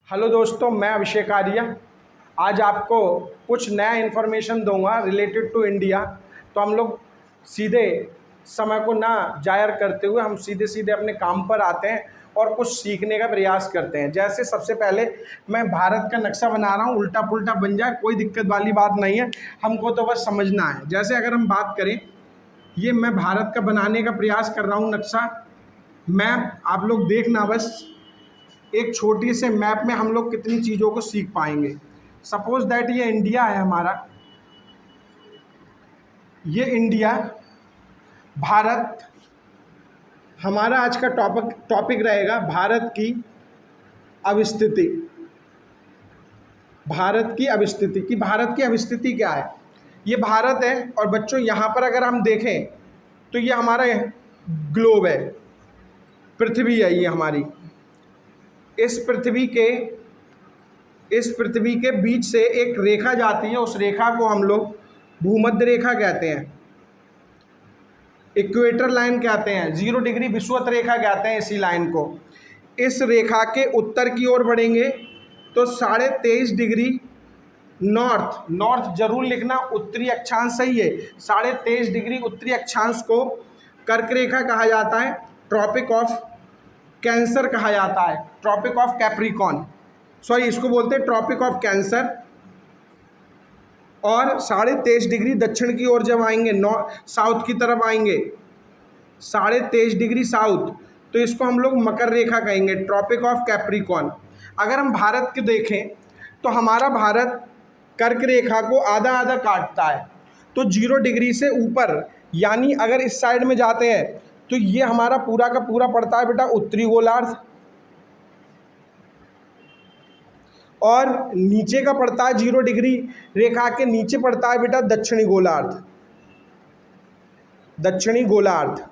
Hello दोस्तों, मैं अभिषेक आर्य आज आपको कुछ नया इन्फॉर्मेशन दूंगा रिलेटेड टू इंडिया। तो हम लोग सीधे समय को ना जायर करते हुए हम सीधे सीधे अपने काम पर आते हैं और कुछ सीखने का प्रयास करते हैं। जैसे सबसे पहले मैं भारत का नक्शा बना रहा हूँ, उल्टा पुल्टा बन जाए कोई दिक्कत वाली बात नहीं है, हमको तो बस समझना है। जैसे अगर हम बात करें, ये मैं भारत का बनाने का प्रयास कर रहा हूँ नक्शा, मैप। आप लोग देखना बस, एक छोटी से मैप में हम लोग कितनी चीज़ों को सीख पाएंगे। सपोज दैट ये इंडिया है हमारा, ये इंडिया, भारत। हमारा आज का टॉपिक रहेगा भारत की अवस्थिति। भारत की अवस्थिति कि भारत की अवस्थिति क्या है। ये भारत है और बच्चों यहाँ पर अगर हम देखें तो ये हमारा ग्लोब है, पृथ्वी है ये हमारी। इस पृथ्वी के बीच से एक रेखा जाती है, उस रेखा को हम लोग भूमध्य रेखा कहते हैं, इक्वेटर लाइन कहते हैं, 0 डिग्री विषुवत रेखा कहते हैं इसी लाइन को। इस रेखा के उत्तर की ओर बढ़ेंगे तो 23.5 डिग्री नॉर्थ जरूर लिखना, उत्तरी अक्षांश सही है। 23.5 डिग्री उत्तरी अक्षांश को कर्क रेखा कहा जाता है, ट्रॉपिक ऑफ कैंसर कहा जाता है, ट्रॉपिक ऑफ कैप्रिकॉन, सॉरी इसको बोलते हैं ट्रॉपिक ऑफ कैंसर। और 23.5 डिग्री दक्षिण की ओर जब आएंगे, साउथ की तरफ आएंगे, 23.5 डिग्री साउथ, तो इसको हम लोग मकर रेखा कहेंगे, ट्रॉपिक ऑफ कैप्रिकॉन। अगर हम भारत के देखें तो हमारा भारत कर्क रेखा को आधा आधा काटता है, तो 0 डिग्री से ऊपर, यानी अगर इस साइड में जाते हैं तो ये हमारा पूरा का पूरा पड़ता है बेटा उत्तरी गोलार्ध, और नीचे का पड़ता है 0 डिग्री रेखा के नीचे पड़ता है बेटा दक्षिणी गोलार्ध। दक्षिणी गोलार्ध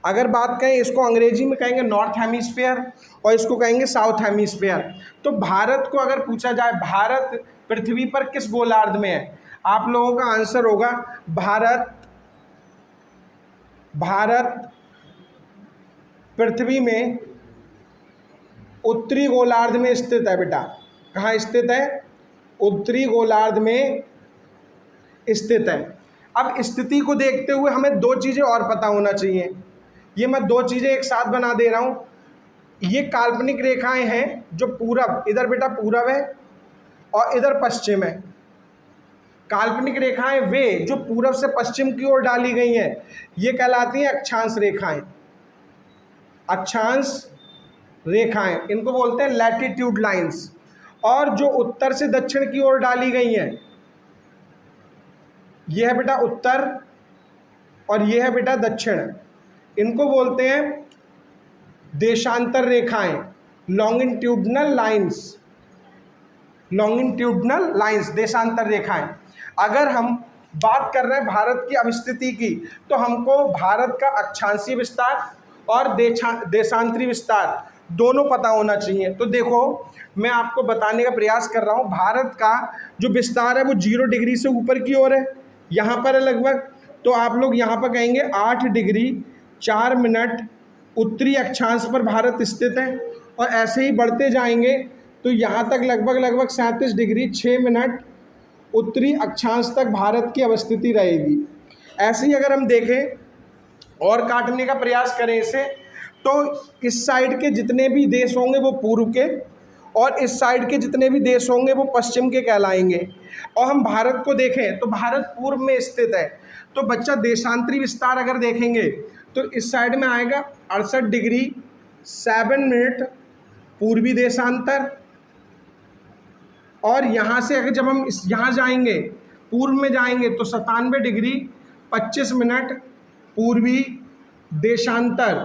अगर बात करें, इसको अंग्रेजी में कहेंगे नॉर्थ हेमिस्फीयर और इसको कहेंगे साउथ हेमिस्फीयर। तो भारत को अगर पूछा जाए भारत पृथ्वी पर किस गोलार्ध में है, आप लोगों का आंसर होगा भारत पृथ्वी में उत्तरी गोलार्ध में स्थित है बेटा। कहाँ स्थित है? उत्तरी गोलार्ध में स्थित है। अब स्थिति को देखते हुए हमें 2 चीज़ें और पता होना चाहिए। ये मैं 2 चीज़ें एक साथ बना दे रहा हूँ। ये काल्पनिक रेखाएं हैं जो पूरब, इधर बेटा पूरब है और इधर पश्चिम है। काल्पनिक रेखाएं वे जो पूरब से पश्चिम की ओर डाली गई हैं, ये कहलाती हैं अक्षांश रेखाएं। अक्षांश रेखाएं इनको बोलते हैं लैटिट्यूड लाइंस। और जो उत्तर से दक्षिण की ओर डाली गई हैं, यह है बेटा उत्तर और यह है बेटा दक्षिण, इनको बोलते हैं देशांतर रेखाएं, लॉन्गिट्यूडनल लाइंस, देशांतर रेखाएं। अगर हम बात कर रहे हैं भारत की अवस्थिति की, तो हमको भारत का अक्षांशीय विस्तार और देशांतरी विस्तार दोनों पता होना चाहिए। तो देखो, मैं आपको बताने का प्रयास कर रहा हूँ, भारत का जो विस्तार है वो 0 डिग्री से ऊपर की ओर है, यहाँ पर है लगभग। तो आप लोग यहाँ पर कहेंगे 8 डिग्री 4 मिनट उत्तरी अक्षांश पर भारत स्थित है, और ऐसे ही बढ़ते जाएंगे तो यहाँ तक लगभग 37 डिग्री 6 मिनट उत्तरी अक्षांश तक भारत की अवस्थिति रहेगी। ऐसे ही अगर हम देखें और काटने का प्रयास करें इसे, तो इस साइड के जितने भी देश होंगे वो पूर्व के, और इस साइड के जितने भी देश होंगे वो पश्चिम के कहलाएंगे। और हम भारत को देखें तो भारत पूर्व में स्थित है। तो बच्चा देशांतरी विस्तार अगर देखेंगे तो इस साइड में आएगा 68 डिग्री 7 मिनट पूर्वी देशांतर, और यहाँ से अगर जब हम यहाँ जाएंगे, पूर्व में जाएंगे, तो 97 डिग्री 25 मिनट पूर्वी देशांतर।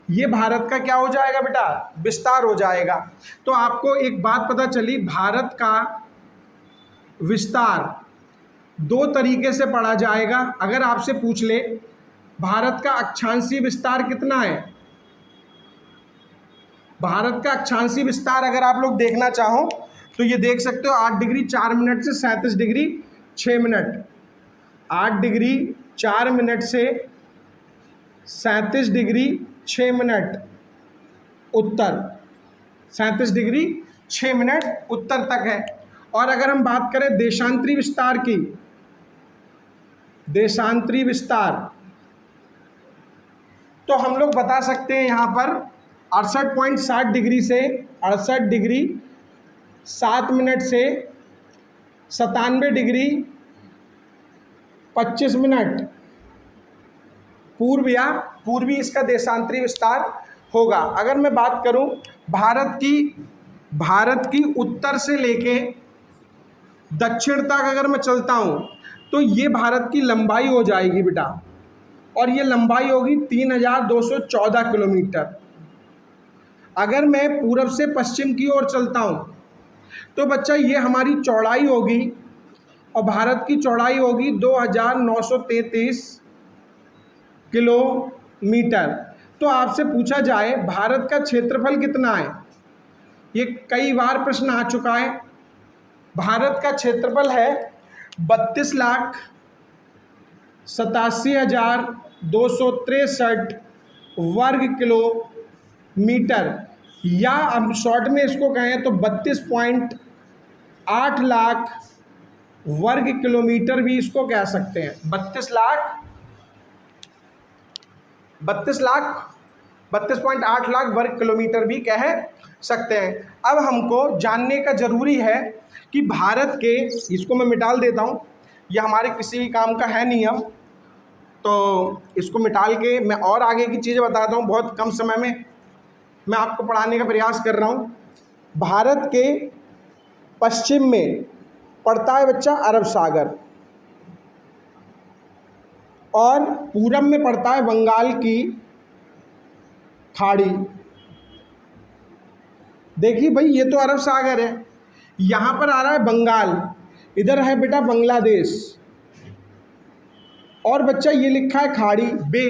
ये भारत का क्या हो जाएगा बेटा? विस्तार हो जाएगा। तो आपको एक बात पता चली, भारत का विस्तार 2 तरीके से पढ़ा जाएगा। अगर आपसे पूछ ले भारत का अक्षांशीय विस्तार कितना है, भारत का अक्षांशीय विस्तार अगर आप लोग देखना चाहो तो ये देख सकते हो, 8 डिग्री 4 मिनट से 37 डिग्री 6 मिनट, 8 डिग्री 4 मिनट से 37 डिग्री 6 मिनट उत्तर, 37 डिग्री 6 मिनट उत्तर तक है। और अगर हम बात करें देशांतरी विस्तार की, देशांतरी विस्तार, तो हम लोग बता सकते हैं यहाँ पर 68.60 डिग्री से 68 डिग्री 7 मिनट से 97 डिग्री 25 मिनट पूर्वी इसका देशांतरी विस्तार होगा। अगर मैं बात करूं भारत की उत्तर से लेके दक्षिण तक अगर मैं चलता हूं तो ये भारत की लंबाई हो जाएगी बेटा, और ये लंबाई होगी 3214 किलोमीटर। अगर मैं पूरब से पश्चिम की ओर चलता हूं तो बच्चा ये हमारी चौड़ाई होगी, और भारत की चौड़ाई होगी 2933 किलोमीटर। तो आपसे पूछा जाए भारत का क्षेत्रफल कितना है, ये कई बार प्रश्न आ चुका है। भारत का क्षेत्रफल है 32,87,263 वर्ग किलोमीटर, या हम शॉर्ट में इसको कहें तो 32.8 लाख वर्ग किलोमीटर भी इसको कह सकते हैं। 32.8 लाख वर्ग किलोमीटर भी कह सकते हैं। अब हमको जानने का ज़रूरी है कि भारत के, इसको मैं मिटाल देता हूँ, यह हमारे किसी काम का है नहीं अब, तो इसको मिटाल के मैं और आगे की चीज़ें बताता हूँ। बहुत कम समय में मैं आपको पढ़ाने का प्रयास कर रहा हूँ। भारत के पश्चिम में पड़ता है बच्चा अरब सागर, और पूरब में पड़ता है बंगाल की खाड़ी। देखिए भाई, ये तो अरब सागर है, यहाँ पर आ रहा है बंगाल, इधर है बेटा बांग्लादेश, और बच्चा ये लिखा है खाड़ी बे।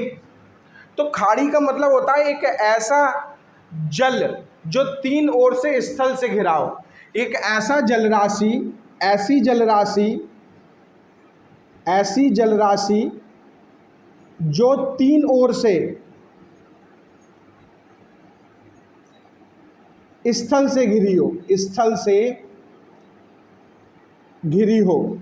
तो खाड़ी का मतलब होता है एक ऐसा जल जो तीन ओर से स्थल से घिरा हो, एक ऐसा जलराशि, ऐसी जलराशि जो तीन ओर से स्थल से घिरी हो,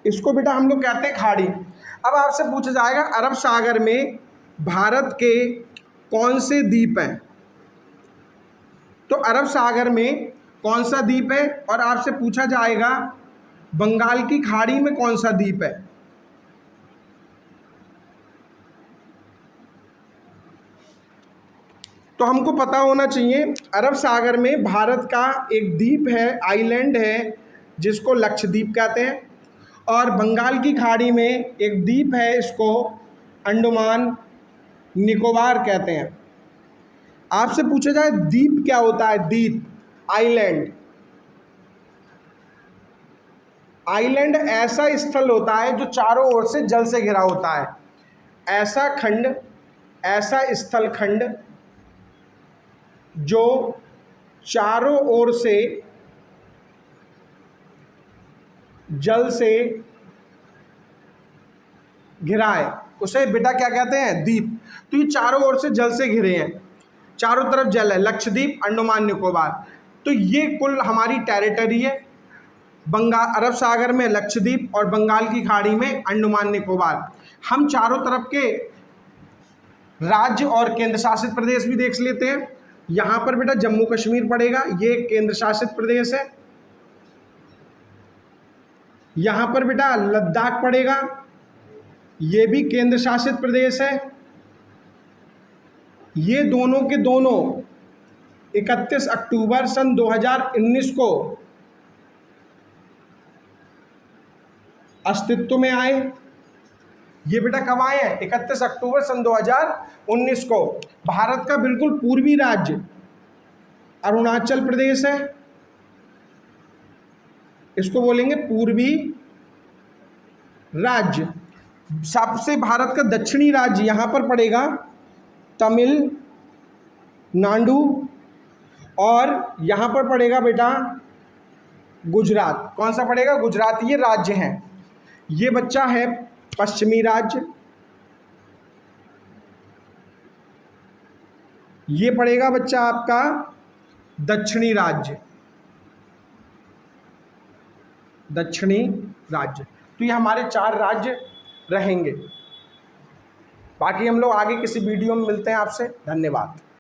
इसको बेटा हम लोग कहते हैं खाड़ी। अब आपसे पूछा जाएगा अरब सागर में भारत के कौन से द्वीप हैं, तो अरब सागर में कौन सा द्वीप है, और आपसे पूछा जाएगा बंगाल की खाड़ी में कौन सा द्वीप है। तो हमको पता होना चाहिए अरब सागर में भारत का एक द्वीप है, आइलैंड है, जिसको लक्षद्वीप कहते हैं, और बंगाल की खाड़ी में एक द्वीप है, इसको अंडमान निकोबार कहते हैं। आपसे पूछा जाए द्वीप क्या होता है, द्वीप आइलैंड ऐसा स्थल होता है जो चारों ओर से जल से घिरा होता है। ऐसा स्थल खंड जो चारों ओर से जल से घिरा है, उसे बेटा क्या कहते हैं, द्वीप। तो ये चारों ओर से जल से घिरे हैं, चारों तरफ जल है, लक्षद्वीप, अंडमान निकोबार। तो ये कुल हमारी टेरिटरी है। अरब सागर में लक्षद्वीप और बंगाल की खाड़ी में अंडमान निकोबार। हम चारों तरफ के राज्य और केंद्र शासित प्रदेश भी देख लेते हैं। यहाँ पर बेटा जम्मू कश्मीर पड़ेगा, ये केंद्र शासित प्रदेश है। यहाँ पर बेटा लद्दाख पड़ेगा, ये भी केंद्र शासित प्रदेश है। ये दोनों के दोनों 31 अक्टूबर सन 2019 को अस्तित्व में आए। ये बेटा कब आए हैं, 31 अक्टूबर सन 2019 को। भारत का बिल्कुल पूर्वी राज्य अरुणाचल प्रदेश है, इसको बोलेंगे पूर्वी राज्य। सबसे भारत का दक्षिणी राज्य यहाँ पर पड़ेगा तमिलनाडु, और यहाँ पर पड़ेगा बेटा गुजरात। कौन सा पड़ेगा, गुजरात। ये राज्य हैं। ये बच्चा है पश्चिमी राज्य, ये पड़ेगा बच्चा आपका दक्षिणी राज्य, दक्षिणी राज्य। तो ये हमारे 4 राज्य रहेंगे। बाकी हम लोग आगे किसी वीडियो में मिलते हैं आपसे। धन्यवाद।